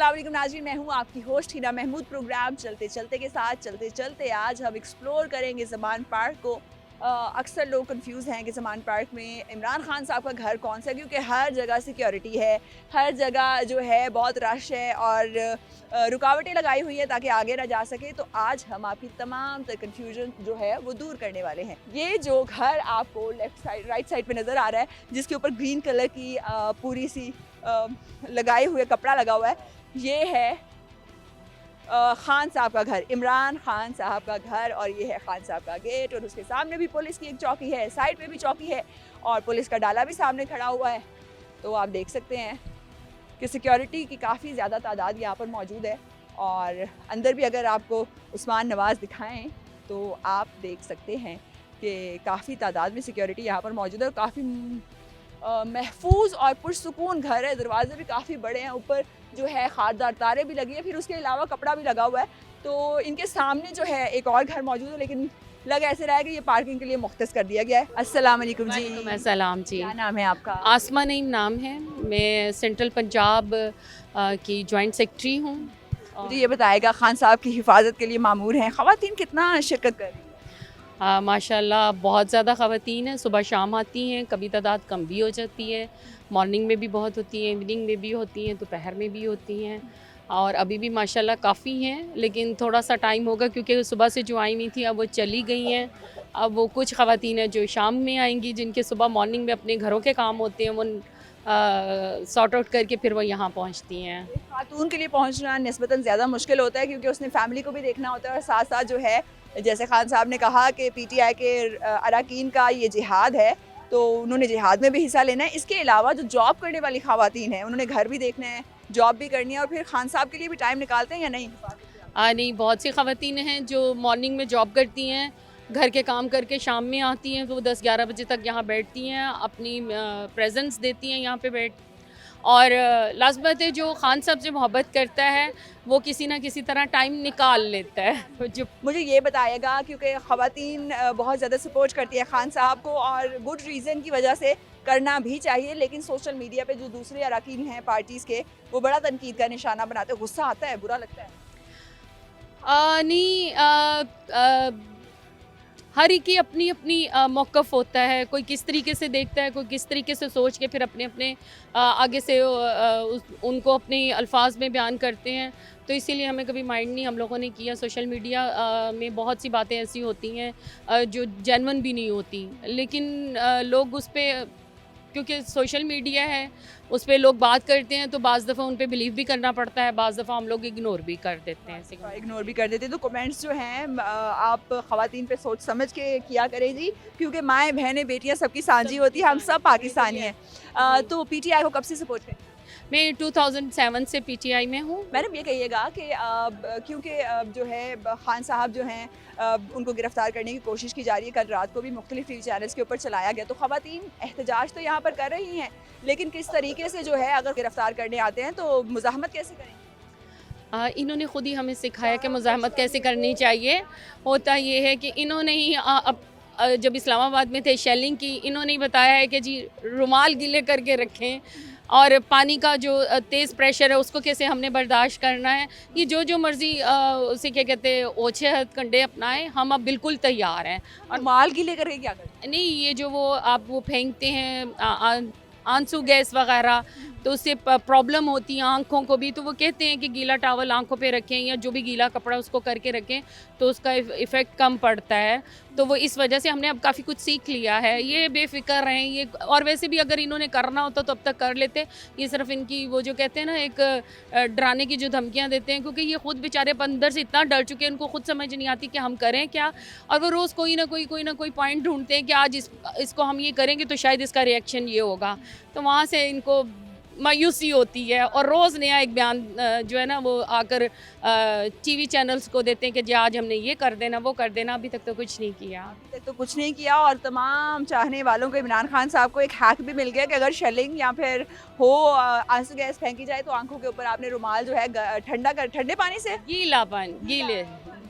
अस्सलाम वालेकुम नाज़रीन, मैं हूँ आपकी होस्ट हिना महमूद। प्रोग्राम चलते चलते के साथ चलते चलते आज हम एक्सप्लोर करेंगे ज़मान पार्क को। अक्सर लोग कंफ्यूज हैं कि ज़मान पार्क में इमरान खान साहब का घर कौन सा है, क्योंकि हर जगह सिक्योरिटी है, हर जगह जो है बहुत रश है और रुकावटें लगाई हुई हैं ताकि आगे ना जा सके। तो आज हम आपकी तमाम तर कन्फ्यूजन जो है वो दूर करने वाले हैं। ये जो घर आपको लेफ्ट साइड राइट साइड पे नज़र आ रहा है, जिसके ऊपर ग्रीन कलर की पूरी सी लगाए हुए कपड़ा लगा हुआ है, ये है खान साहब का घर, इमरान खान साहब का घर। और ये है खान साहब का गेट और उसके सामने भी पुलिस की एक चौकी है, साइड पे भी चौकी है और पुलिस का डाला भी सामने खड़ा हुआ है। तो आप देख सकते हैं कि सिक्योरिटी की काफ़ी ज़्यादा तादाद यहाँ पर मौजूद है। और अंदर भी अगर आपको उस्मान नवाज़ दिखाएं तो आप देख सकते हैं कि काफ़ी तादाद में सिक्योरिटी यहाँ पर मौजूद है और काफ़ी महफूज और पुरसुकून घर है। दरवाजे भी काफ़ी बड़े हैं, ऊपर जो है खारदार तारे भी लगी है, फिर उसके अलावा कपड़ा भी लगा हुआ है। तो इनके सामने जो है एक और घर मौजूद है, लेकिन लग ऐसे रहा है कि ये पार्किंग के लिए मुख्तस कर दिया गया है। अस्सलाम वालेकुम जी। अस्सलाम जी। क्या नाम है आपका? आसमा नईम नाम है। मैं सेंट्रल पंजाब की जॉइंट सेक्रेटरी हूँ। मुझे ये बताएगा, खान साहब की हिफाजत के लिए मामूर हैं, ख़वातीन कितना शिरकत कर रही हैं? माशाल्लाह बहुत ज़्यादा ख़वातीन हैं, सुबह शाम आती हैं, कभी तादाद कम भी हो जाती है। मॉर्निंग में भी बहुत होती हैं, इवनिंग में भी होती हैं, दोपहर में भी होती हैं और अभी भी माशाल्लाह काफ़ी हैं। लेकिन थोड़ा सा टाइम होगा क्योंकि सुबह से जो आई हुई थी अब वो चली गई हैं। अब वो कुछ ख़वातीन हैं जो शाम में आएंगी, जिनके सुबह मॉर्निंग में अपने घरों के काम होते हैं, वो सॉर्ट आउट करके फिर वो यहाँ पहुँचती हैं। खातून के लिए पहुंचना निस्बतन ज़्यादा मुश्किल होता है क्योंकि उसने फैमिली को भी देखना होता है और साथ साथ जो है, जैसे खान साहब ने कहा कि पीटीआई के अरकान का ये जिहाद है, तो उन्होंने जिहाद में भी हिस्सा लेना है। इसके अलावा जो जॉब करने वाली ख़वातीन हैं, उन्होंने घर भी देखना है, जॉब भी करनी है और फिर खान साहब के लिए भी टाइम निकालते हैं या नहीं? नहीं, बहुत सी ख़वातीन हैं जो मॉर्निंग में जॉब करती हैं, घर के काम करके शाम में आती हैं, तो वो 10-11 बजे तक यहाँ बैठती हैं, अपनी प्रेजेंस देती हैं यहाँ पे बैठ। और लास्ट बात है, जो खान साहब से मोहब्बत करता है वो किसी ना किसी तरह टाइम निकाल लेता है। जो मुझे ये बताइएगा, क्योंकि ख़वातीन बहुत ज़्यादा सपोर्ट करती है खान साहब को और गुड रीज़न की वजह से करना भी चाहिए, लेकिन सोशल मीडिया पे जो दूसरे अरकान हैं पार्टीज़ के, वो बड़ा तनकीद का निशाना बनाते हैं। गुस्सा आता है, बुरा लगता है? नहीं, हर एक की अपनी अपनी मौक़िफ़ होता है। कोई किस तरीके से देखता है, कोई किस तरीके से सोच के फिर अपने अपने आगे से उनको अपने अल्फाज में बयान करते हैं। तो इसीलिए हमें कभी माइंड नहीं हम लोगों ने किया। सोशल मीडिया में बहुत सी बातें ऐसी होती हैं जो जेन्युइन भी नहीं होती, लेकिन लोग उस पर, क्योंकि सोशल मीडिया है, उस पर लोग बात करते हैं तो बाज़ दफ़ा उन पे बिलीव भी करना पड़ता है, बाज़ दफ़ा हम लोग इग्नोर भी कर देते हैं। इग्नोर भी कर देते हैं। तो कमेंट्स जो हैं आप ख़वातीन पे सोच समझ के किया करें जी, क्योंकि माएँ बहनें बेटियाँ सबकी साझी होती है, हम सब पाकिस्तानी हैं। तो पीटीआई को कब से सपोर्ट करें? मैं 2007 से पीटीआई में हूँ। मैडम ये कहिएगा कि क्योंकि जो है खान साहब जो हैं, उनको गिरफ़्तार करने की कोशिश की जा रही है। कल रात को भी मुख्तलिफ टीवी चैनल्स के ऊपर चलाया गया, तो ख़वातीन एहतजाज तो यहाँ पर कर रही हैं, लेकिन किस तरीके से जो है अगर गिरफ़्तार करने आते हैं तो मुज़ाहमत कैसे करें? इन्होंने खुद ही हमें सिखाया कि मुज़ाहमत कैसे करनी चाहिए। होता ये है कि इन्होंने ही जब इस्लामाबाद में थे शेलिंग की, इन्होंने ही बताया है कि जी रुमाल गीले करके रखें और पानी का जो तेज़ प्रेशर है उसको कैसे हमने बर्दाश्त करना है। ये जो मर्ज़ी उसे क्या कहते हैं ओछे हथकंडे अपनाएं, हम अब बिल्कुल तैयार हैं। और माल गीले करके क्या करें? नहीं, ये जो वो फेंकते हैं आंसू गैस वगैरह, तो उससे प्रॉब्लम होती है आँखों को भी। तो वो कहते हैं कि गीला टॉवल आँखों पे रखें या जो भी गीला कपड़ा उसको करके रखें, तो उसका इफ़ेक्ट कम पड़ता है। तो वो इस वजह से हमने अब काफ़ी कुछ सीख लिया है। ये बेफ़िक्र रहें, ये और वैसे भी अगर इन्होंने करना होता तो अब तक कर लेते। ये सिर्फ इनकी वो जो कहते हैं ना, एक डराने की जो धमकियाँ देते हैं, क्योंकि ये खुद बेचारे अंदर से इतना डर चुके हैं, इनको खुद समझ नहीं आती कि हम करें क्या। और वो रोज़ कोई ना कोई पॉइंट ढूंढते हैं कि आज इसको हम ये करेंगे तो शायद इसका रिएक्शन ये होगा। तो वहाँ से इनको मायूसी होती है और रोज़ नया एक बयान जो है ना वो आकर टीवी चैनल्स को देते हैं कि जी आज हमने ये कर देना, वो कर देना। अभी तक तो कुछ नहीं किया। अभी तक तो कुछ नहीं किया और तमाम चाहने वालों को इमरान खान साहब को एक हैक भी मिल गया कि अगर शेलिंग या फिर हो आंसू गैस फेंकी जाए तो आंखों के ऊपर आपने रुमाल जो है ठंडे पानी से गीला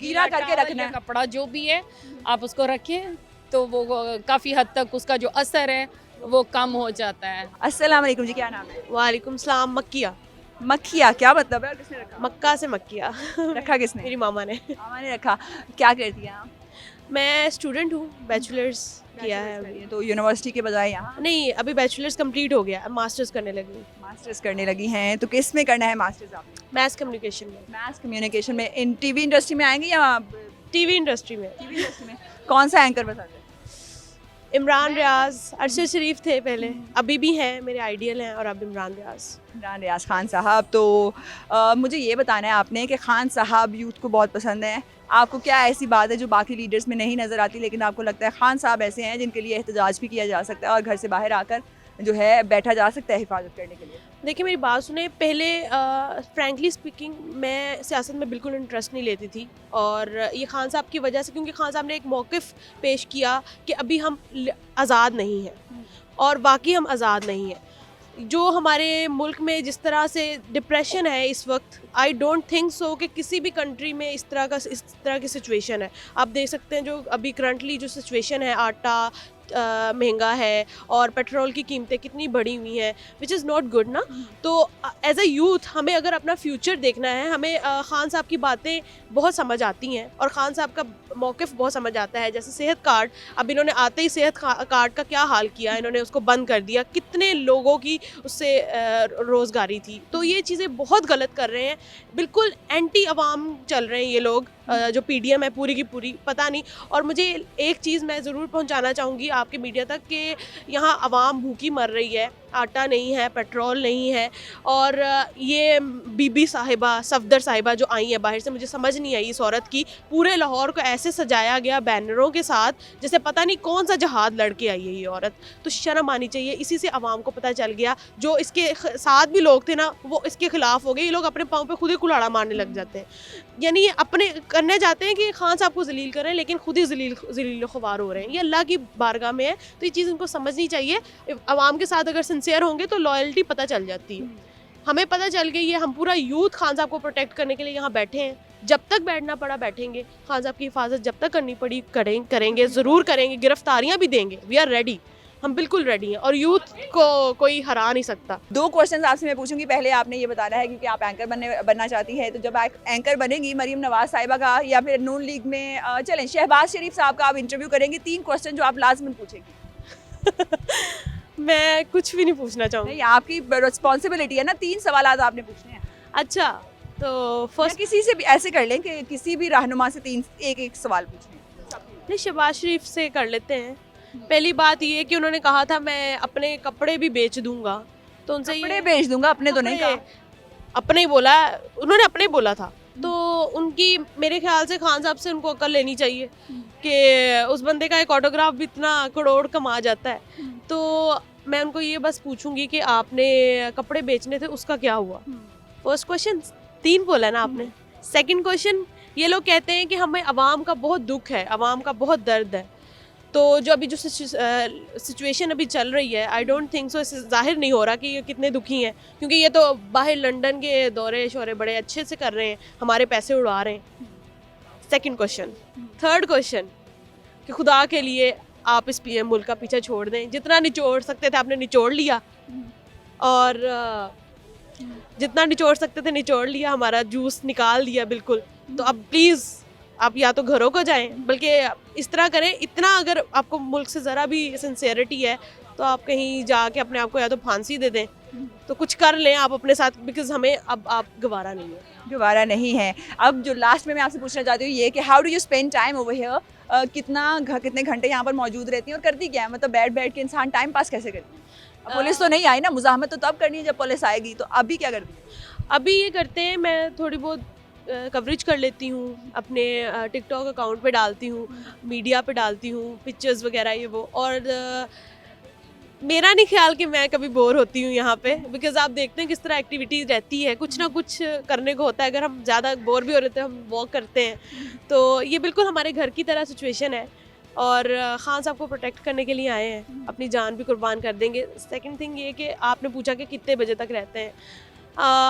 गीला करके टॉवल रखना या है। कपड़ा जो भी है आप उसको रखें, तो वो काफ़ी हद तक उसका जो असर है वो कम हो जाता है। अस्सलाम वालेकुम जी, क्या नाम है? वालेकुम सलाम। मक्किया। मक्खिया क्या मतलब है और किसने रखा? मक्का से मक्किया रखा किसने? मेरी मामा ने। मामा ने रखा। क्या करती हैं आप? मैं स्टूडेंट हूँ, बैचलर्स किया है Bachelor's कर रही अभी। हैं, तो यूनिवर्सिटी के बजाय यहाँ नहीं, अभी बैचलर्स कंप्लीट हो गया, अब मास्टर्स करने लगी हूँ, मास्टर्स करने लगी हैं। तो किस में करना है मास्टर्स आपने? मैथ्स कम्युनिकेशन में, मैथ्स कम्युनिकेशन में। इन टीवी इंडस्ट्री में आएंगी या टीवी इंडस्ट्री में। टीवी इंडस्ट्री में? कौन सा एंकर पसंद है? इमरान रियाज, अरशद शरीफ थे पहले, अभी भी हैं, मेरे आइडियल हैं, और अब इमरान रियाज। इमरान रियाज खान साहब। तो मुझे ये बताना है आपने कि खान साहब यूथ को बहुत पसंद है। आपको क्या ऐसी बात है जो बाकी लीडर्स में नहीं नज़र आती, लेकिन आपको लगता है खान साहब ऐसे हैं जिनके लिए एहतजाज भी किया जा सकता है और घर से बाहर आकर जो है बैठा जा सकता है हिफाजत करने के लिए? देखिए मेरी बात सुने, पहले फ्रैंकली स्पीकिंग मैं सियासत में बिल्कुल इंटरेस्ट नहीं लेती थी, और ये खान साहब की वजह से, क्योंकि खान साहब ने एक मौक़िफ़ पेश किया कि अभी हम आज़ाद नहीं हैं, और बाकी हम आज़ाद नहीं हैं। जो हमारे मुल्क में जिस तरह से डिप्रेशन है इस वक्त, आई डोंट थिंक सो कि किसी भी कंट्री में इस तरह की सिचुएशन है। आप देख सकते हैं जो अभी करंटली जो सिचुएशन है, आटा महंगा है और पेट्रोल की कीमतें कितनी बढ़ी हुई हैं, विच इज़ नॉट गुड ना। तो एज अ यूथ हमें अगर अपना फ्यूचर देखना है, हमें खान साहब की बातें बहुत समझ आती हैं और खान साहब का मौक़िफ़ बहुत समझ आता है। जैसे सेहत कार्ड, अब इन्होंने आते ही सेहत कार्ड का क्या हाल किया, इन्होंने उसको बंद कर दिया, कितने लोगों की उससे रोज़गारी थी। तो ये चीज़ें बहुत गलत कर रहे हैं, बिल्कुल एंटी अवाम चल रहे हैं ये लोग, जो पीडीएम है पूरी की पूरी, पता नहीं। और मुझे एक चीज़ मैं ज़रूर पहुंचाना चाहूँगी आपके मीडिया तक कि यहाँ अवाम भूखी मर रही है, आटा नहीं है, पेट्रोल नहीं है, और ये बीबी साहिबा, सफदर साहिबा जो आई है बाहर से, मुझे समझ नहीं आई इस औरत की। पूरे लाहौर को ऐसे सजाया गया बैनरों के साथ जैसे पता नहीं कौन सा जहाद लड़के आई है ये औरत। तो शर्म आनी चाहिए। इसी से अवाम को पता चल गया, जो इसके साथ भी लोग थे ना वो इसके खिलाफ हो गए। ये लोग अपने पाँव पे खुद ही कुल्हाड़ा मारने लग जाते हैं, यानी ये अपने करने जाते हैं कि खान साहब को जलील करें, लेकिन खुद ही जलील ख़ुबार हो रहे हैं। ये अल्लाह की बारगाह में है, तो ये चीज़ इनको समझनी चाहिए। अवाम के साथ अगर सिंसियर होंगे तो लॉयल्टी पता चल जाती है। हमें पता चल गई है, हम पूरा यूथ खान साहब को प्रोटेक्ट करने के लिए यहाँ बैठे हैं। जब तक बैठना पड़ा बैठेंगे, खान साहब की हिफाजत जब तक करनी पड़ी करेंगे, ज़रूर करेंगे, गिरफ्तारियाँ भी देंगे। वी आर रेडी, हम बिल्कुल रेडी हैं, और यूथ को कोई हरा नहीं सकता। 2 क्वेश्चन आपसे मैं पूछूंगी। पहले आपने ये बताना है क्योंकि आप एंकर बनना चाहती है, तो जब आप एंकर बनेंगी मरीम नवाज साहिबा का या फिर नून लीग में चलें शहबाज शरीफ साहब का आप इंटरव्यू करेंगी, 3 क्वेश्चन जो आप लाजमन पूछेंगी। मैं कुछ भी नहीं पूछना चाहूँगी। नहीं, आपकी रिस्पॉन्सिबिलिटी है ना, 3 सवाल आपने पूछने हैं। अच्छा, तो या फर्स्ट, किसी से भी ऐसे कर लें कि किसी भी रहनुमा से 3 एक सवाल पूछने हैं। नहीं, शहबाज शरीफ से कर लेते हैं। पहली बात ये कि उन्होंने कहा था मैं अपने कपड़े भी बेच दूंगा, तो उनसे कपड़े बेच दूंगा, अपने तो नहीं कहा। अपने ही बोला, उन्होंने अपने ही बोला था। तो उनकी मेरे ख्याल से खान साहब से उनको अक्ल लेनी चाहिए कि उस बंदे का एक ऑटोग्राफ भी इतना करोड़ कमा जाता है। तो मैं उनको ये बस पूछूंगी कि आपने कपड़े बेचने थे, उसका क्या हुआ। फर्स्ट क्वेश्चन 3 बोला ना आपने। सेकंड क्वेश्चन, ये लोग कहते हैं कि हमें अवाम का बहुत दुख है, अवाम का बहुत दर्द है। तो जो अभी जो सिचुएशन अभी चल रही है, आई डोंट थिंक सो, इससे जाहिर नहीं हो रहा कि ये कितने दुखी हैं, क्योंकि ये तो बाहर लंदन के दौरे शौरे बड़े अच्छे से कर रहे हैं, हमारे पैसे उड़ा रहे हैं। Second question. थर्ड क्वेश्चन कि खुदा के लिए आप इस मुल्क का पीछा छोड़ दें, जितना निचोड़ सकते थे आपने निचोड़ लिया, और जितना निचोड़ सकते थे निचोड़ लिया, हमारा जूस निकाल दिया बिल्कुल। तो अब प्लीज़ आप या तो घरों को जाएं, बल्कि इस तरह करें, इतना अगर आपको मुल्क से ज़रा भी सिंसेरिटी है तो आप कहीं जाके अपने आप को या तो फांसी दे दें, तो कुछ कर लें आप अपने साथ, बिकॉज हमें अब आप गवारा नहीं है। दोबारा नहीं है। अब जो लास्ट में मैं आपसे पूछना चाहती हूँ ये कि how do you spend time over here, कितने घंटे यहाँ पर मौजूद रहती हैं और करती क्या है, मतलब बैठ के इंसान टाइम पास कैसे करती है? अब पुलिस तो नहीं आई ना, मुज़ाहमत तो तब करनी है जब पुलिस आएगी, तो अभी क्या करती है? अभी ये करते हैं, मैं थोड़ी बहुत कवरेज कर लेती हूँ, अपने टिकटॉक अकाउंट पे डालती हूँ, मीडिया पे डालती हूँ, पिक्चर्स वगैरह ये वो। और मेरा नहीं ख्याल कि मैं कभी बोर होती हूँ यहाँ पे, बिकॉज आप देखते हैं किस तरह एक्टिविटी रहती है, कुछ ना कुछ करने को होता है। अगर हम ज़्यादा बोर भी हो रहे थे, हम वॉक करते हैं, तो ये बिल्कुल हमारे घर की तरह सिचुएशन है। और खान साहब को प्रोटेक्ट करने के लिए आए हैं, अपनी जान भी कुर्बान कर देंगे। सेकंड थिंग ये कि आपने पूछा कि कितने बजे तक रहते हैं,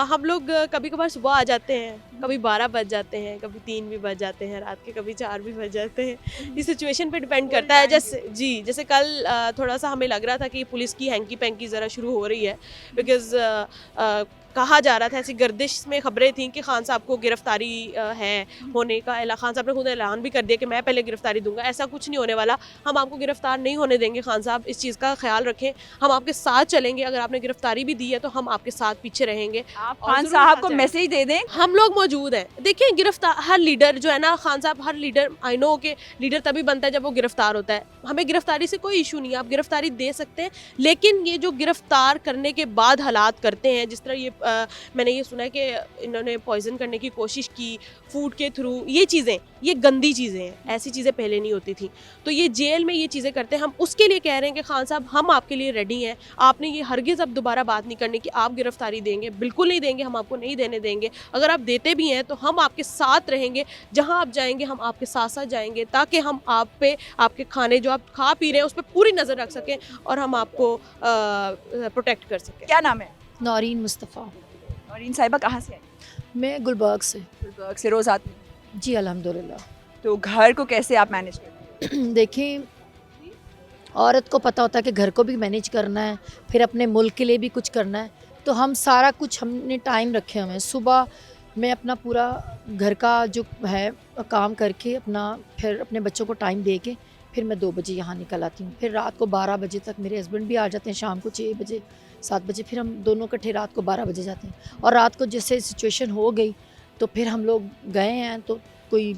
हम लोग कभी कभार सुबह आ जाते हैं, कभी 12 बज जाते हैं, कभी 3 भी बज जाते हैं रात के, कभी 4 भी बज जाते हैं। इस सिचुएशन पे डिपेंड करता है। जैसे कल थोड़ा सा हमें लग रहा था कि पुलिस की हैंकी पैंकी ज़रा शुरू हो रही है, बिकॉज़ कहा जा रहा था, ऐसी गर्दिश में खबरें थी कि खान साहब को गिरफ्तारी है होने का, खान साहब ने खुद ऐलान भी कर दिया कि मैं पहले गिरफ्तारी दूंगा। ऐसा कुछ नहीं होने वाला, हम आपको गिरफ्तार नहीं होने देंगे। खान साहब इस चीज़ का ख्याल रखें, हम आपके साथ चलेंगे। अगर आपने गिरफ्तारी भी दी है तो हम आपके साथ पीछे रहेंगे। आप और खान ज़रूर साहब साथ को जाएंगे। मैसेज दे दें। हम लोग मौजूद हैं। देखिए गिरफ्तार हर लीडर जो है ना, खान साहब हर लीडर, आई नो के लीडर तभी बनता है जब वो गिरफ्तार होता है। हमें गिरफ्तारी से कोई इशू नहीं है, आप गिरफ्तारी दे सकते हैं, लेकिन ये जो गिरफ्तार करने के बाद हालात करते हैं, जिस तरह ये मैंने ये सुना है कि इन्होंने पॉइजन करने की कोशिश की फूड के थ्रू, ये चीज़ें, ये गंदी चीज़ें हैं, ऐसी चीज़ें पहले नहीं होती थी। तो ये जेल में ये चीज़ें करते हैं। हम उसके लिए कह रहे हैं कि खान साहब हम आपके लिए रेडी हैं। आपने ये हरगिज़ अब दोबारा बात नहीं करनी कि आप गिरफ्तारी देंगे, बिल्कुल नहीं देंगे, हम आपको नहीं देने देंगे। अगर आप देते भी हैं तो हम आपके साथ रहेंगे, जहां आप जाएंगे हम आपके साथ साथ जाएंगे, ताकि हम आप पे, आपके खाने जो आप खा पी रहे हैं उस पर पूरी नज़र रख सकें और हम आपको प्रोटेक्ट कर सकें। क्या नाम है? नौरीन मुस्तफ़ा। और इन साहिबा कहाँ से आई? मैं गुलबर्ग से। गुलबर्ग से। रोज़ आती हैं? जी अल्हम्दुलिल्लाह। तो घर को कैसे आप मैनेज करते हैं? देखिए, औरत को पता होता है कि घर को भी मैनेज करना है, फिर अपने मुल्क के लिए भी कुछ करना है, तो हम सारा कुछ हमने टाइम रखे हुए हैं। सुबह मैं अपना पूरा घर का जो है काम करके अपना, फिर अपने बच्चों को टाइम दे के फिर मैं 2 बजे यहाँ निकल आती हूँ। फिर रात को 12 बजे तक मेरे हस्बैंड भी आ जाते हैं, शाम को 6 बजे 7 बजे, फिर हम दोनों इकट्ठे रात को 12 बजे जाते हैं। और रात को जैसे सिचुएशन हो गई तो फिर हम लोग गए हैं, तो कोई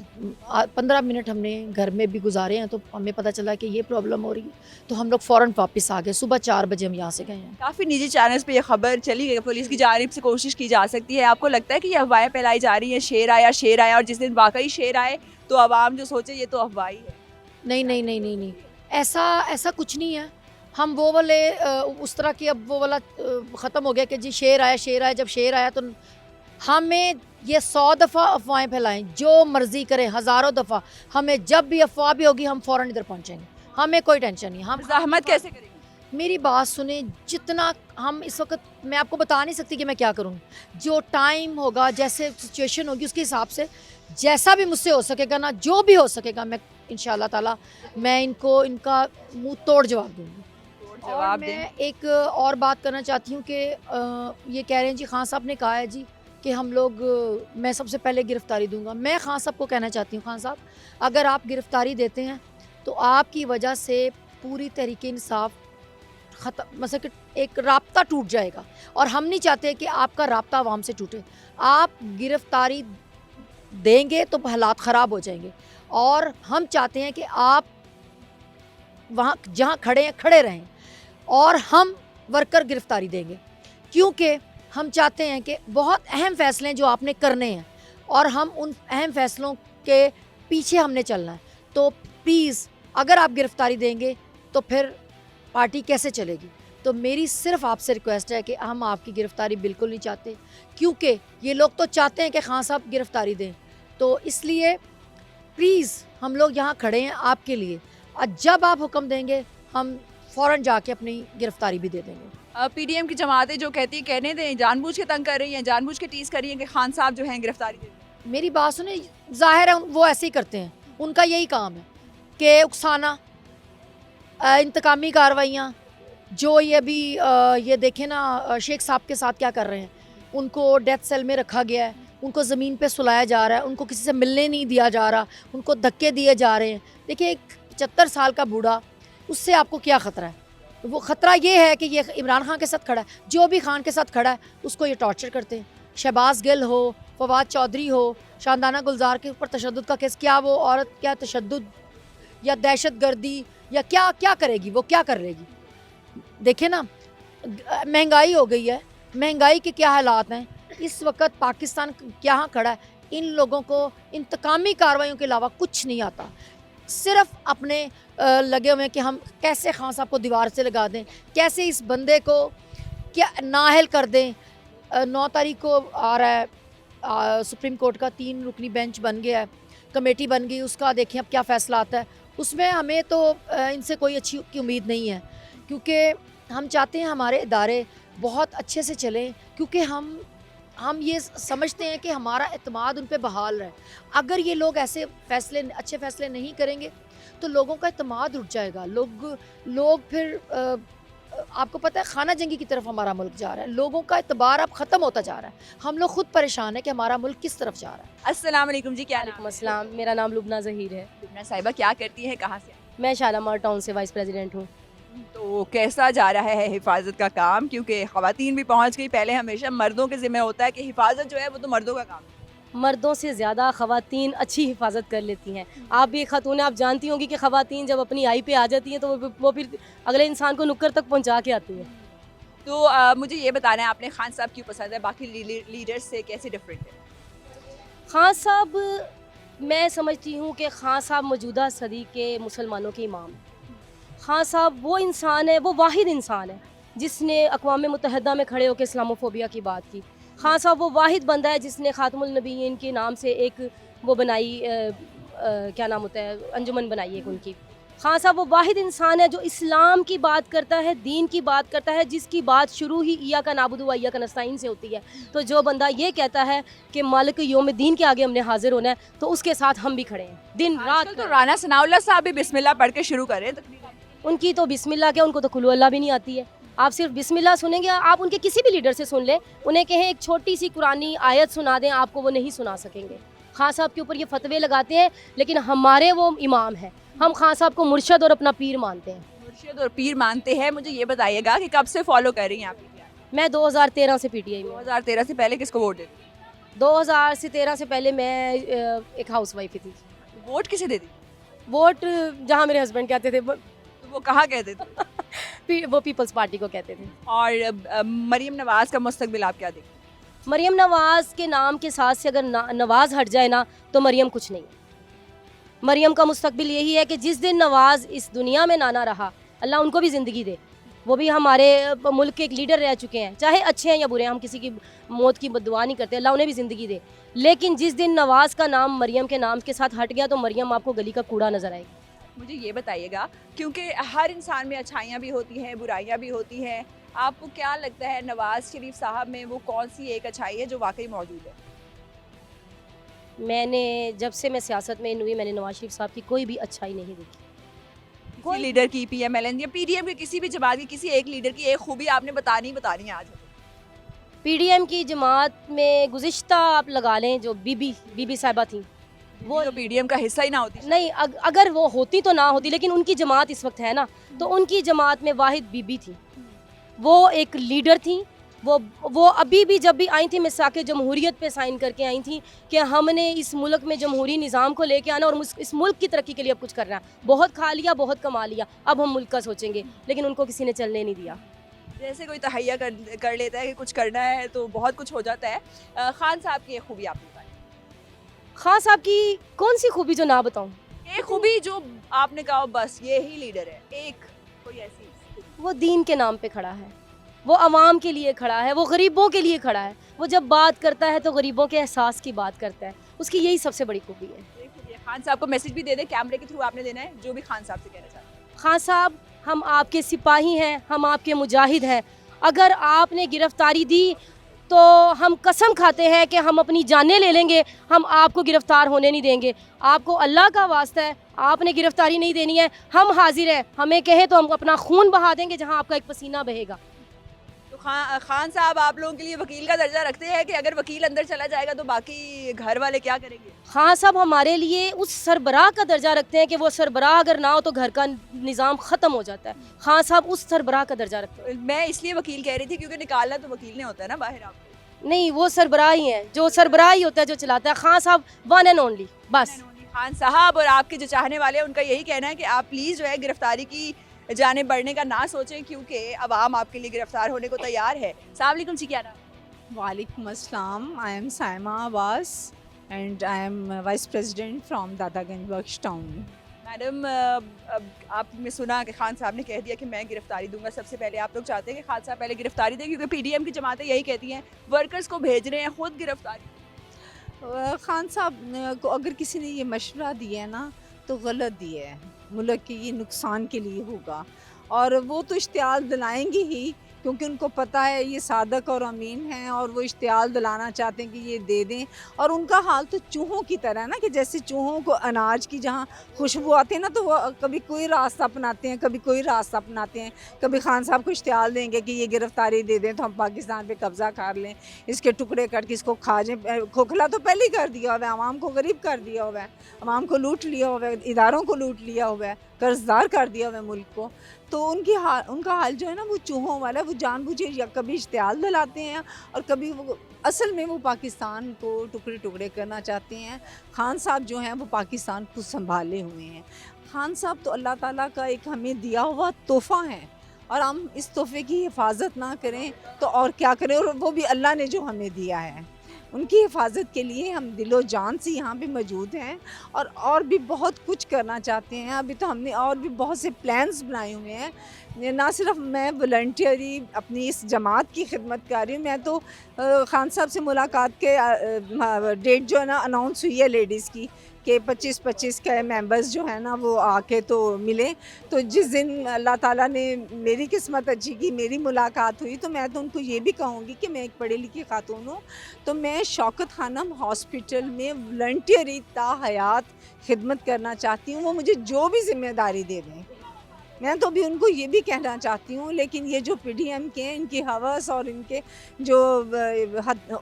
15 मिनट हमने घर में भी गुजारे हैं, तो हमें पता चला कि ये प्रॉब्लम हो रही है, तो हम लोग फ़ौरन वापस आ गए। सुबह 4 बजे हम यहाँ से गए हैं। काफ़ी निजी चैनल्स पे ये खबर चली गई, पुलिस की जानिब से कोशिश की जा सकती है। आपको लगता है कि ये अफवाहें फैलाई जा रही हैं, शेर आया, और जिस दिन वाकई शेर आए तो आवाम जो सोचे ये तो अफवाह ही है? नहीं नहीं नहीं नहीं नहीं, ऐसा कुछ नहीं है। हम वो वाले उस तरह की, अब वो वाला ख़त्म हो गया कि जी शेर आया। जब शेर आया तो हमें ये 100 दफ़ा अफवाहें फैलाएं, जो मर्ज़ी करें, हज़ारों दफ़ा, हमें जब भी अफवाह भी होगी हम फ़ौरन इधर पहुँचेंगे, हमें कोई टेंशन नहीं। हम ज़हमत कैसे करेंगे? मेरी बात सुने, जितना हम इस वक्त, मैं आपको बता नहीं सकती कि मैं क्या करूँगी। जो टाइम होगा, जैसे सिचुएशन होगी, उसके हिसाब से जैसा भी मुझसे हो सकेगा ना, जो भी हो सकेगा, मैं इंशाल्लाह ताला मैं इनका मुंह तोड़ जवाब दूँगी। और जवाब दें। मैं एक और बात करना चाहती हूँ कि ये कह रहे हैं जी, खान साहब ने कहा है जी कि हम लोग, मैं सबसे पहले गिरफ्तारी दूंगा। मैं खान साहब को कहना चाहती हूँ, खान साहब अगर आप गिरफ्तारी देते हैं तो आपकी वजह से पूरी तहरीके इंसाफ ख़त्म, मतलब कि एक राब्ता टूट जाएगा, और हम नहीं चाहते कि आपका राब्ता आवाम से टूटे। आप गिरफ्तारी देंगे तो हालात ख़राब हो जाएंगे, और हम चाहते हैं कि आप वहाँ जहाँ खड़े हैं खड़े रहें, और हम वर्कर गिरफ्तारी देंगे, क्योंकि हम चाहते हैं कि बहुत अहम फ़ैसले जो आपने करने हैं, और हम उन अहम फ़ैसलों के पीछे हमने चलना है। तो प्लीज़ अगर आप गिरफ्तारी देंगे तो फिर पार्टी कैसे चलेगी? तो मेरी सिर्फ आपसे रिक्वेस्ट है कि हम आपकी गिरफ्तारी बिल्कुल नहीं चाहते, क्योंकि ये लोग तो चाहते हैं कि खान साहब गिरफ्तारी दें। तो इसलिए प्लीज़ हम लोग यहाँ खड़े हैं आपके लिए, और जब आप हुक्म देंगे हम फ़ौरन जाके अपनी गिरफ्तारी भी दे देंगे। पीडीएम की जमातें जो कहती हैं, कहने दें, जानबूझ के तंग कर रही हैं, जानबूझ के टीज़ कर रही हैं कि खान साहब जो हैं गिरफ्तारी दें। मेरी बात सुने, ज़ाहिर है वो ऐसे ही करते हैं, उनका यही काम है कि उकसाना, इंतकामी कार्रवाइयाँ। जो ये अभी ये देखें ना, शेख साहब के साथ क्या कर रहे हैं, उनको डेथ सेल में रखा गया है, उनको ज़मीन पे सुलाया जा रहा है, उनको किसी से मिलने नहीं दिया जा रहा, उनको धक्के दिए जा रहे हैं। देखिए, एक 75 साल का बूढ़ा, उससे आपको क्या ख़तरा है? वो ख़तरा ये है कि ये इमरान खान के साथ खड़ा है, जो भी खान के साथ खड़ा है उसको ये टॉर्चर करते हैं। शहबाज गिल हो, फवाद चौधरी हो, शानदाना गुलजार के ऊपर तशद्दुद का केस, क्या वो औरत क्या तशद्दुद या दहशत गर्दी या क्या क्या करेगी? वो क्या कर लेगी? देखे ना, महंगाई हो गई है, महंगाई के क्या हालात हैं इस वक्त, पाकिस्तान यहाँ खड़ा है। इन लोगों को इंतकामी कार्रवाइयों के अलावा कुछ नहीं आता, सिर्फ अपने लगे हुए हैं कि हम कैसे खान साहब को दीवार से लगा दें, कैसे इस बंदे को क्या नाअहल कर दें। 9 तारीख को आ रहा है सुप्रीम कोर्ट का 3 रुकनी बेंच बन गया है, कमेटी बन गई, उसका देखें अब क्या फ़ैसला आता है। उसमें हमें तो इनसे कोई अच्छी की उम्मीद नहीं है, क्योंकि हम चाहते हैं हमारे इदारे बहुत अच्छे से चलें, क्योंकि हम ये समझते हैं कि हमारा एतमाद उन पे बहाल रहे। अगर ये लोग ऐसे फ़ैसले, अच्छे फ़ैसले नहीं करेंगे तो लोगों का एतमाद उठ जाएगा, लोग फिर आपको पता है खाना जंगी की तरफ हमारा मुल्क जा रहा है, लोगों का इतबार अब ख़त्म होता जा रहा है, हम लोग खुद परेशान है कि हमारा मुल्क किस तरफ जा रहा है। अस्सलाम वालेकुम जी, क्या नाम वालेकुम अस्सलाम, मेरा नाम लुबना ज़हीर है। है? लुबना साहिबा क्या करती हैं, कहाँ से? मैं शालामार टाउन से वाइस प्रेसिडेंट हूँ। तो कैसा जा रहा है हिफाजत का काम, क्योंकि ख़वातीन भी पहुँच गई, पहले हमेशा मर्दों के ज़िम्मे होता है कि हिफाजत जो है वो तो मर्दों का काम है। मर्दों से ज़्यादा ख़वातीन अच्छी हिफाजत कर लेती हैं। आप भी एक खातून हैं, आप जानती होंगी कि ख़वातीन जब अपनी आई पे आ जाती हैं तो वो फिर अगले इंसान को नुक्कड़ तक पहुँचा के आती हैं। तो मुझे ये बताना है, आपने खान साहब क्यों पसंद है, बाकी लीडर्स से कैसे डिफरेंट है? खान साहब, मैं समझती हूँ कि खान साहब मौजूदा सदी के मुसलमानों के इमाम हैं। खान साहब वो इंसान है, वो वाहिद इंसान है जिसने अक़वाम मुत्तहिदा में खड़े होकर इस्लामोफोबिया की बात की। खान साहब वो वाहिद बंदा है जिसने ख़ातमुल नबीयीन के नाम से एक वो बनाई, क्या नाम होता है, अंजुमन बनाई एक उनकी। खान साहब वो वाहिद इंसान है जो इस्लाम की बात करता है, दीन की बात करता है, जिसकी बात शुरू ही इया का नाबुदु व इया का नस्ताईन से होती है। तो जो बंदा ये कहता है कि मालिक यौम दीन के आगे हमने हाजिर होना है, तो उसके साथ हम भी खड़े हैं दिन रात। आजकल तो राना सनाउल्लाह साहब भी बिस्मिल्लाह पढ़ के शुरू करें तकरीबन। उनकी तो बिस्मिल्लाह क्या, उनको तो कुल अल्लाह भी नहीं आती है। आप सिर्फ बिस्मिल्लाह सुनेंगे, आप उनके किसी भी लीडर से सुन लें, उन्हें कहें एक छोटी सी कुरानी आयत सुना दें, आपको वो नहीं सुना सकेंगे। खान साहब के ऊपर ये फतवे लगाते हैं, लेकिन हमारे वो इमाम हैं, हम खान साहब को मुर्शद और अपना पीर मानते हैं। मुर्शिद और पीर मानते हैं। मुझे ये बताइएगा कि कब से फॉलो कर रही हैं आप PTI? मैं 2013 से PTI में हूँ। 2013 से पहले किसको वोट देती? 2013 से पहले मैं एक हाउस वाइफ थी। वोट किसे देती? वोट जहाँ मेरे हस्बैंड कहते थे तो वो कहाँ कहते थे? वो पीपल्स पार्टी को कहते थे। और मरीम नवाज का मुस्तकबिल आप क्या देखते हैं? मरियम नवाज़ के नाम के साथ से अगर नवाज़ हट जाए ना, तो मरियम कुछ नहीं है। मरियम का मुस्तकबिल यही है कि जिस दिन नवाज़ इस दुनिया में ना रहा, अल्लाह उनको भी ज़िंदगी दे, वो भी हमारे मुल्क के एक लीडर रह चुके हैं, चाहे अच्छे हैं या बुरे हैं, हम किसी की मौत की बद्दुआ नहीं करते, अल्लाह उन्हें भी ज़िंदगी दे। लेकिन जिस दिन नवाज़ का नाम मरियम के नाम के साथ हट गया, तो मरियम आपको गली का कूड़ा नज़र आएगी। मुझे ये बताइएगा, क्योंकि हर इंसान में अच्छाइयाँ भी होती हैं, बुराइयाँ भी होती हैं, आपको क्या लगता है नवाज शरीफ साहब में वो कौन सी एक अच्छाई है जो वाकई मौजूद है? मैंने जब से मैं सियासत में इन हुई, मैंने नवाज शरीफ साहब की कोई भी अच्छाई नहीं देखी। कोई लीडर की, PMLN या PDM के किसी भी जमात की किसी एक लीडर की एक खूबी आपने बतानी है आज? PDM की जमात में गुज़िश्ता आप लगा लें, जो बीबी साहिबा थी, वो तो PDM का हिस्सा ही ना होती। नहीं, अगर वो होती तो ना होती, लेकिन उनकी जमात इस वक्त है ना, तो उनकी जमात में वाहिद बीबी थी, वो एक लीडर थी। वो अभी भी जब भी आई थी मिसाक़े जमहूरियत पे साइन करके आई थी कि हमने इस मुल्क में जमहूरी निज़ाम को लेके आना और इस मुल्क की तरक्की के लिए अब कुछ करना है। बहुत खा लिया, बहुत कमा लिया, अब हम मुल्क का सोचेंगे, लेकिन उनको किसी ने चलने नहीं दिया। जैसे कोई तहैया कर लेता है कि कुछ करना है तो बहुत कुछ हो जाता है। खान साहब की एक खूबी आप बताएं। खान साहब की कौन सी खूबी जो ना बताऊं? एक खूबी जो आपने कहा बस ये ही लीडर है, एक कोई ऐसी? वो दीन के नाम पे खड़ा है, वो अवाम के लिए खड़ा है, वो गरीबों के लिए खड़ा है। वो जब बात करता है तो गरीबों के एहसास की बात करता है, उसकी यही सबसे बड़ी खूबी है। खान साहब को मैसेज भी दे दें, कैमरे के थ्रू आपने देना है, जो भी खान साहब से कहना चाहते हैं। खान साहब, हम आपके सिपाही हैं, हम आपके मुजाहिद हैं। अगर आपने गिरफ्तारी दी तो हम कसम खाते हैं कि हम अपनी जानें ले लेंगे, हम आपको गिरफ्तार होने नहीं देंगे। आपको अल्लाह का वास्ता है, आपने गिरफ्तारी नहीं देनी है, हम हाजिर हैं। हमें कहे तो हम अपना खून बहा देंगे जहां आपका एक पसीना बहेगा। तो खान साहब आप लोगों के लिए वकील का दर्जा रखते हैं कि अगर वकील अंदर चला जाएगा तो बाकी घर वाले क्या करेंगे? खान साहब हमारे लिए उस सरबराह का दर्जा रखते हैं कि वो सरबराह अगर ना हो तो घर का निज़ाम ख़त्म हो जाता है। खान साहब उस सरबराह का दर्जा रखते हैं। मैं इसलिए वकील कह रही थी क्योंकि निकालना तो वकील ने होता है ना बाहर। आपको नहीं, वो सरबराह ही है, जो सरबराह ही होता है जो चलाता है। खान साहब वन एंड ओनली, बस। खान साहब और आपके जो चाहने वाले हैं उनका यही कहना है कि आप प्लीज़ जो है गिरफ्तारी की जाने बढ़ने का ना सोचें, क्योंकि अवाम आपके लिए गिरफ्तार होने को तैयार है। अस्सलाम वालेकुम जी, क्या नाम? वालेकुम अस्सलाम, I am Saima Abbas and I am vice president from Dadaganj Bakhsh town. Madam, आपने सुना कि खान साहब ने कह दिया कि मैं गिरफ्तारी दूंगा। सबसे पहले आप लोग चाहते हैं कि खान साहब पहले गिरफ्तारी दें, क्योंकि PDM की जमातें यही कहती हैं, वर्कर्स को भेज रहे हैं, खुद गिरफ्तारी। खान साहब को अगर किसी ने ये मशवरा दिया है ना, तो गलत दिया है, मुल्क के ये नुकसान के लिए होगा। और वो तो इश्तियाल दिलाएंगे ही क्योंकि उनको पता है ये सादक और अमीन हैं और वो इश्तियाल दिलाना चाहते हैं कि ये दे दें। और उनका हाल तो चूहों की तरह है ना, कि जैसे चूहों को अनाज की जहाँ खुशबू आती है ना, तो वो कभी कोई रास्ता अपनाते हैं, कभी कोई रास्ता अपनाते हैं। कभी खान साहब को इश्तियाल देंगे कि ये गिरफ्तारी दे दें तो हम पाकिस्तान पे कब्ज़ा कर लें, इसके टुकड़े करके इसको खा जाएं। खोखला तो पहले ही कर दिया हुआ है, आवाम को गरीब कर दिया हुआ है, आवाम को लूट लिया हुआ है, इदारों को लूट लिया हुआ है, कर्जदार कर दिया हुआ है मुल्क को। तो उनका हाल जो है ना वो चूहों वाला है। वो जानबूझे या कभी इश्तियाल दिलाते हैं और कभी वो असल में वो पाकिस्तान को टुकड़े टुकड़े करना चाहते हैं। खान साहब जो हैं वो पाकिस्तान को संभाले हुए हैं। खान साहब तो अल्लाह ताला का एक हमें दिया हुआ तोहफ़ा है, और हम इस तोहफ़े की हिफाजत ना करें तो और क्या करें। और वो भी अल्लाह ने जो हमें दिया है, उनकी हिफाजत के लिए हम दिलो जान से यहाँ पे मौजूद हैं और भी बहुत कुछ करना चाहते हैं। अभी तो हमने और भी बहुत से प्लान्स बनाए हुए हैं। ना सिर्फ मैं वॉलंटियरी अपनी इस जमात की खिदमत कर रही हूँ, मैं तो खान साहब से मुलाकात के डेट जो है ना अनाउंस हुई है लेडीज़ की कि 25-25 के मेंबर्स जो है ना वो आके तो मिले। तो जिस दिन अल्लाह ताला ने मेरी किस्मत अच्छी की, मेरी मुलाकात हुई, तो मैं तो उनको ये भी कहूँगी कि मैं एक पढ़ी लिखी खातून हूँ, तो मैं शौकत खानम हॉस्पिटल में वॉलंटियरी ता हयात खिदमत करना चाहती हूँ। वो मुझे जो भी ज़िम्मेदारी दे दें, मैं तो अभी उनको ये भी कहना चाहती हूँ। लेकिन ये जो पीडीएम के इनकी हवस और इनके जो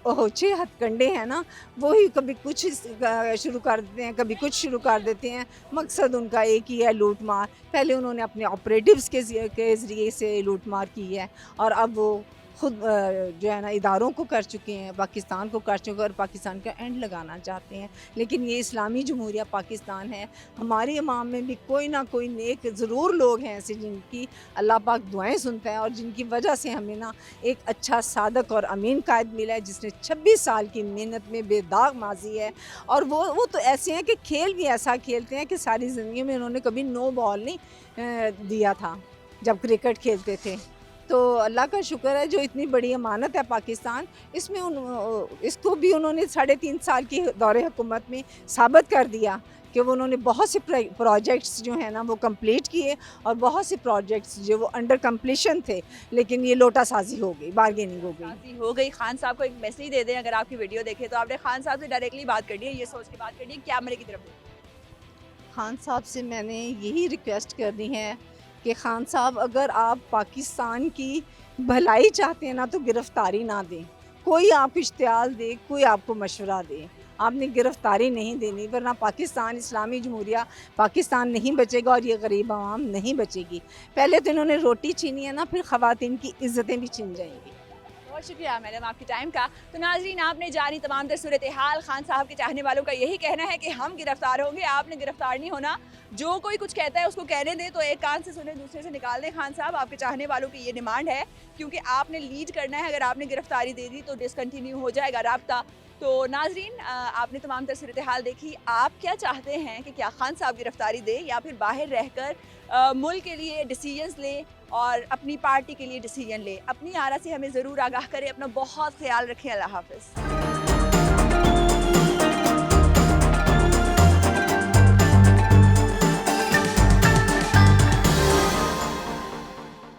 होचे हथकंडे हैं ना, वो ही कभी कुछ शुरू कर देते हैं, कभी कुछ शुरू कर देते हैं। मकसद उनका एक ही है, लूट मार। पहले उन्होंने अपने ऑपरेटिव्स के ज़रिए से लूट मार की है और अब वो खुद जो है ना इदारों को कर चुके हैं, पाकिस्तान को कर चुके हैं और पाकिस्तान का एंड लगाना चाहते हैं। लेकिन ये इस्लामी जमहूरिया पाकिस्तान है। हमारी इमाम में भी कोई ना कोई नेक ज़रूर लोग हैं ऐसे जिनकी अल्लाह पाक दुआएं सुनता है और जिनकी वजह से हमें ना एक अच्छा सादक और अमीन कायद मिला है, जिसने 26 साल की मेहनत में बेदाग माजी है। और वो तो ऐसे हैं कि खेल भी ऐसा खेलते हैं कि सारी ज़िंदगी में उन्होंने कभी नो बॉल नहीं दिया था जब क्रिकेट खेलते थे। तो अल्लाह का शुक्र है जो इतनी बड़ी अमानत है पाकिस्तान, इसमें इसको भी उन्होंने 3.5 साल की दौरे हुकूमत में साबित कर दिया कि वो उन्होंने बहुत से प्रोजेक्ट्स जो हैं ना वो कंप्लीट किए और बहुत से प्रोजेक्ट्स जो वो अंडर कंप्लीशन थे, लेकिन ये लोटा साजी हो गई, बारगेनिंग हो गई। शादी हो गई। खान साहब को एक मैसेज दे दें, अगर आपकी वीडियो देखें तो आपने खान साहब से डायरेक्टली बात करनी है, ये सोच के बात करनी है कैमरे की तरफ। खान साहब से मैंने यही रिक्वेस्ट करनी है कि खान साहब अगर आप पाकिस्तान की भलाई चाहते हैं ना तो गिरफ्तारी ना दें। कोई आपको इश्तियाल दे, कोई आपको मशवरा दे, आपने गिरफ्तारी नहीं देनी, वरना पाकिस्तान इस्लामी जमहूरिया पाकिस्तान नहीं बचेगा और ये गरीब आवाम नहीं बचेगी। पहले तो इन्होंने रोटी छीनी है ना, फिर ख़वातीन की इज़्ज़तें भी छीन जाएंगी। बहुत शुक्रिया मैडम आपके टाइम का। तो नाजरीन, आपने जानी तमाम तर सूरत हाल। खान साहब के चाहने वालों का यही कहना है कि हम गिरफ्तार होंगे, आपने गिरफ्तार नहीं होना। जो कोई कुछ कहता है उसको कहने दें, तो एक कान से सुने दूसरे से निकाल दें। खान साहब, आपके चाहने वालों की ये डिमांड है, क्योंकि आपने लीड करना है। अगर आपने गिरफ्तारी दे दी तो डिसकंटिन्यू हो जाएगा राब्ता। तो नाजरीन, आपने तमाम तर सूरत हाल देखी। आप क्या चाहते हैं कि क्या खान साहब गिरफ्तारी दे या फिर बाहर रहकर मुल्क के लिए डिसीजंस ले और अपनी पार्टी के लिए डिसीजन ले? अपनी आरा से हमें ज़रूर आगाह करें। अपना बहुत ख्याल रखें। अल्लाह हाफ़िज़।